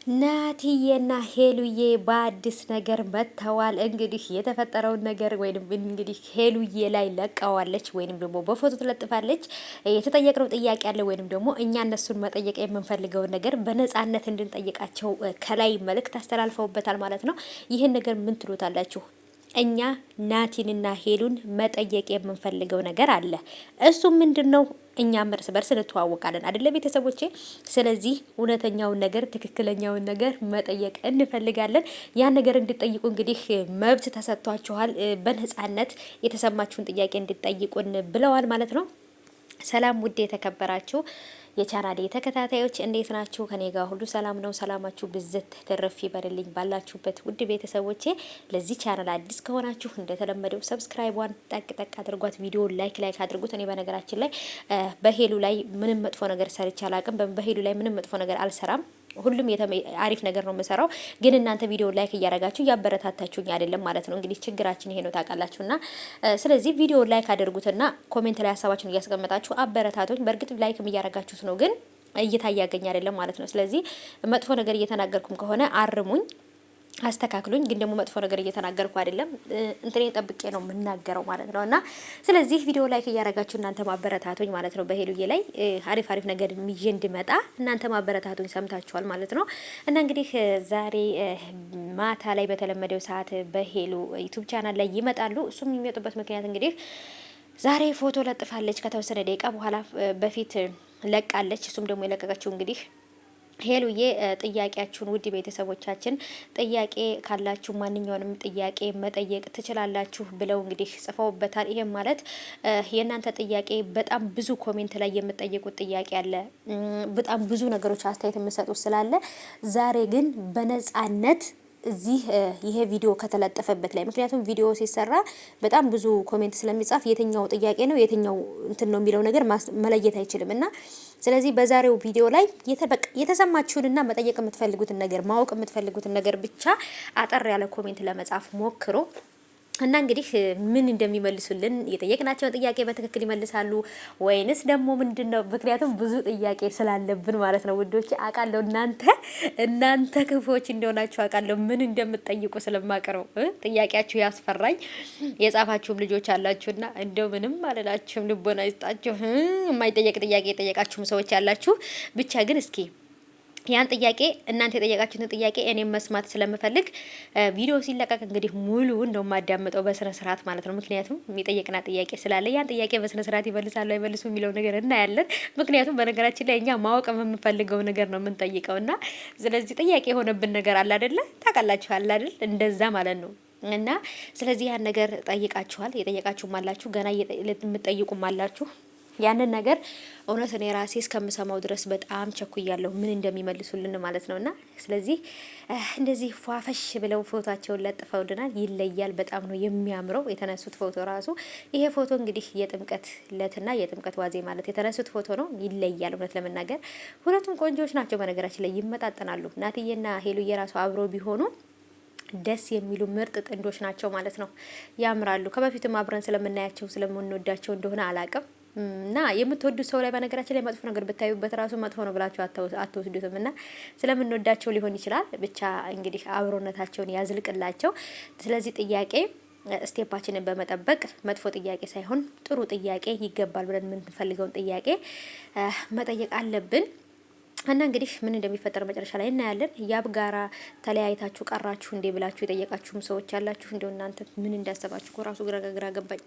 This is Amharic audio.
ናቲዬና ሄሉዬ በአዲስ ነገር መጥተዋል። እንግዲህ የተፈጠረውን ነገር ወይንም እንግዲህ ሄሉዬ ላይ ለቃዋለች ወይንም ደግሞ በፎቶ ትለጥፋለች። የተጠየቅነው ጥያቄ አለ ወይንም ደግሞ እኛ እነሱን መጠየቅ የምንፈልገውን ነገር በነፃነት እንድንጠይቃቸው ከላይ መልእክት አስተላልፈውበታል ማለት ነው። ይህን ነገር ምን ትሉታላችሁ? እኛ ናቲንና ሄሉን መጠየቅ የምንፈልገው ነገር አለ። እሱ ምንድን ነው? እኛም እርስ በርስ እንተዋወቃለን አይደለ ቤተሰቦቼ? ስለዚህ እውነተኛውን ነገር ትክክለኛውን ነገር መጠየቅ እንፈልጋለን። ያን ነገር እንድጠይቁ እንግዲህ መብት ተሰጥቷችኋል። በነፃነት የተሰማችሁን ጥያቄ እንድጠይቁን ብለዋል ማለት ነው። ሰላም ውድ የተከበራችሁ የቻናሌ ተከታታዮች እንዴት ናችሁ? ከኔ ጋር ሁሉ ሰላም ነው። ሰላማችሁ ብዝት ትርፍ ይበልልኝ ባላችሁበት ውድ ቤተሰቦቼ። ለዚህ ቻናል አዲስ ከሆናችሁ እንደተለመደው ሰብስክራይቧን ጠቅ ጠቅ አድርጓት፣ ቪዲዮ ላይክ አድርጉት። እኔ በነገራችን ላይ በሄሉ ላይ ምንም መጥፎ ነገር ሰርቼ አላቅም። በሄሉ ላይ ምንም መጥፎ ነገር አልሰራም። ሁሉም አሪፍ ነገር ነው የምሰራው። ግን እናንተ ቪዲዮ ላይክ እያረጋችሁ እያበረታታችሁኝ አይደለም ማለት ነው። እንግዲህ ችግራችን ይሄ ነው ታውቃላችሁና፣ ስለዚህ ቪዲዮ ላይክ አድርጉትና ኮሜንት ላይ ሀሳባችሁን እያስቀመጣችሁ አበረታቶኝ። በእርግጥ ላይክም እያረጋችሁት ነው፣ ግን እይታ እያገኝ አይደለም ማለት ነው። ስለዚህ መጥፎ ነገር እየተናገርኩም ከሆነ አርሙኝ፣ አስተካክሉኝ። ግን ደግሞ መጥፎ ነገር እየተናገርኩ አይደለም፣ እንትኔ ጠብቄ ነው የምናገረው ማለት ነው። እና ስለዚህ ቪዲዮ ላይክ እያረጋችሁ እናንተ ማበረታቱኝ ማለት ነው። በሄሉዬ ላይ አሪፍ ነገር ይዤ እንድመጣ እናንተ ማበረታቱኝ፣ ሰምታችኋል ማለት ነው። እና እንግዲህ ዛሬ ማታ ላይ በተለመደው ሰዓት በሄሉ ዩቲዩብ ቻናል ላይ ይመጣሉ። እሱም የሚመጡበት ምክንያት እንግዲህ ዛሬ ፎቶ ለጥፋለች፣ ከተወሰነ ደቂቃ በኋላ በፊት ለቃለች። እሱም ደግሞ የለቀቀችው እንግዲህ ሄሉዬ ጥያቄያችሁን ውድ ቤተሰቦቻችን ጥያቄ ካላችሁ ማንኛውንም ጥያቄ መጠየቅ ትችላላችሁ ብለው እንግዲህ ጽፈውበታል። ይሄም ማለት የእናንተ ጥያቄ በጣም ብዙ ኮሜንት ላይ የምጠየቁት ጥያቄ አለ፣ በጣም ብዙ ነገሮች አስተያየት የምሰጡት ስላለ ዛሬ ግን በነፃነት እዚህ ይሄ ቪዲዮ ከተለጠፈበት ላይ፣ ምክንያቱም ቪዲዮ ሲሰራ በጣም ብዙ ኮሜንት ስለሚጻፍ የትኛው ጥያቄ ነው የትኛው እንትን ነው የሚለው ነገር መለየት አይችልም እና ስለዚህ በዛሬው ቪዲዮ ላይ የተሰማችሁንና መጠየቅ የምትፈልጉትን ነገር ማወቅ የምትፈልጉትን ነገር ብቻ አጠር ያለ ኮሜንት ለመጻፍ ሞክሮ እና እንግዲህ ምን እንደሚመልሱልን የጠየቅናቸውን ጥያቄ በትክክል ይመልሳሉ ወይንስ ደግሞ ምንድነው? ምክንያቱም ብዙ ጥያቄ ስላለብን ማለት ነው ውዶቼ። አውቃለሁ እናንተ ክፎች እንደሆናችሁ አውቃለሁ። ምን እንደምትጠይቁ ስለማቀረው ጥያቄያችሁ ያስፈራኝ። የጻፋችሁም ልጆች አላችሁና እንደው ምንም አልላችሁም፣ ልቦና ይስጣችሁ። የማይጠየቅ ጥያቄ የጠየቃችሁም ሰዎች ያላችሁ፣ ብቻ ግን እስኪ ያን ጥያቄ እናንተ የጠየቃችሁትን ጥያቄ እኔም መስማት ስለምፈልግ ቪዲዮ ሲለቀቅ እንግዲህ ሙሉውን ነው የማዳምጠው በስነ ስርዓት ማለት ነው። ምክንያቱም የሚጠየቅና ጥያቄ ስላለ ያን ጥያቄ በስነ ስርዓት ይመልሳሉ አይመልሱ የሚለው ነገር እናያለን። ምክንያቱም በነገራችን ላይ እኛ ማወቅ የምንፈልገው ነገር ነው የምንጠይቀውና ስለዚህ ጥያቄ የሆነብን ነገር አለ አይደለ? ታውቃላችሁ አለ አይደል? እንደዛ ማለት ነው። እና ስለዚህ ያን ነገር ጠይቃችኋል፣ የጠየቃችሁም አላችሁ፣ ገና የምትጠይቁም አላችሁ። ያንን ነገር እውነት እኔ ራሴ እስከምሰማው ድረስ በጣም ቸኩያለሁ፣ ምን እንደሚመልሱልን ማለት ነውና ስለዚህ እንደዚህ ፏፈሽ ብለው ፎቶአቸውን ለጥፈውልናል። ይለያል፣ በጣም ነው የሚያምረው የተነሱት ፎቶ ራሱ። ይሄ ፎቶ እንግዲህ የጥምቀት ዕለትና የጥምቀት ዋዜ ማለት የተነሱት ፎቶ ነው። ይለያል እውነት ለመናገር ሁለቱም ቆንጆዎች ናቸው። በነገራችን ላይ ይመጣጠናሉ። ናትዬና ሄሉዬ ራሱ አብረው ቢሆኑ ደስ የሚሉ ምርጥ ጥንዶች ናቸው ማለት ነው። ያምራሉ። ከበፊትም አብረን ስለምናያቸው ስለምንወዳቸው እንደሆነ አላቅም እና የምትወዱት ሰው ላይ በነገራችን ላይ መጥፎ ነገር ብታዩበት ራሱ መጥፎ ነው ብላችሁ አትወስዱትም እና ስለምንወዳቸው ሊሆን ይችላል። ብቻ እንግዲህ አብሮነታቸውን ያዝልቅላቸው። ስለዚህ ጥያቄ ስቴፓችንን በመጠበቅ መጥፎ ጥያቄ ሳይሆን ጥሩ ጥያቄ ይገባል ብለን የምንፈልገውን ጥያቄ መጠየቅ አለብን። እና እንግዲህ ምን እንደሚፈጠር መጨረሻ ላይ እናያለን። ያብ ጋራ ተለያይታችሁ ቀራችሁ እንዴ ብላችሁ የጠየቃችሁም ሰዎች ያላችሁ፣ እንደው እናንተ ምን እንዳሰባችሁ ራሱ ግራ ገባኝ።